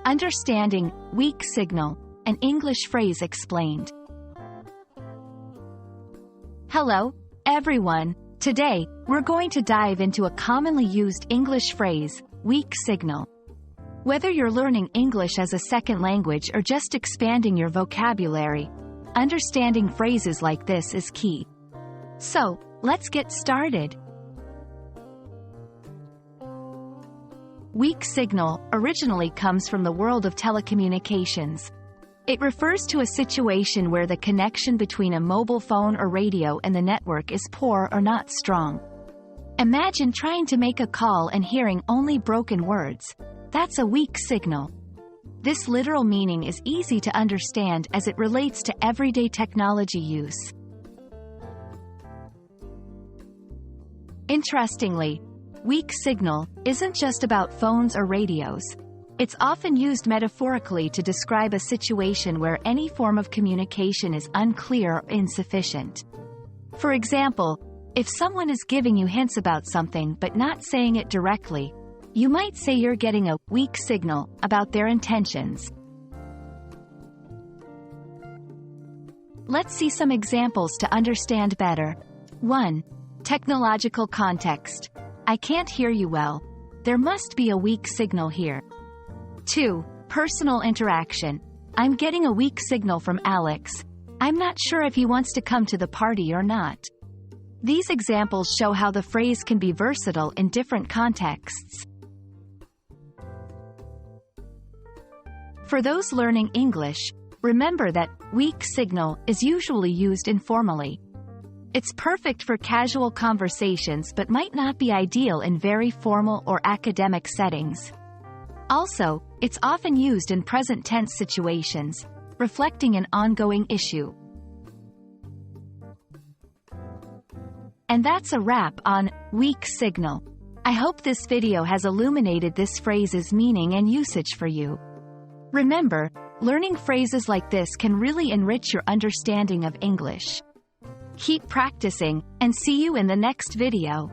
Understanding weak signal, an English phrase explained. Hello, everyone. Today, we're going to dive into a commonly used English phrase, weak signal. Whether you're learning English as a second language or just expanding your vocabulary, understanding phrases like this is key. So, let's get started. Weak signal originally comes from the world of telecommunications. It refers to a situation where the connection between a mobile phone or radio and the network is poor or not strong. Imagine trying to make a call and hearing only broken words. That's a weak signal. This literal meaning is easy to understand as it relates to everyday technology use. Interestingly, weak signal isn't just about phones or radios. It's often used metaphorically to describe a situation where any form of communication is unclear or insufficient. For example, if someone is giving you hints about something but not saying it directly, you might say you're getting a weak signal about their intentions. Let's see some examples to understand better. 1. Technological context. I can't hear you well. There must be a weak signal here. 2. Personal interaction. I'm getting a weak signal from Alex. I'm not sure if he wants to come to the party or not. These examples show how the phrase can be versatile in different contexts. For those learning English, remember that weak signal is usually used informally. It's perfect for casual conversations but might not be ideal in very formal or academic settings. Also, it's often used in present tense situations, reflecting an ongoing issue. And that's a wrap on weak signal. I hope this video has illuminated this phrase's meaning and usage for you. Remember, learning phrases like this can really enrich your understanding of English. Keep practicing, and see you in the next video.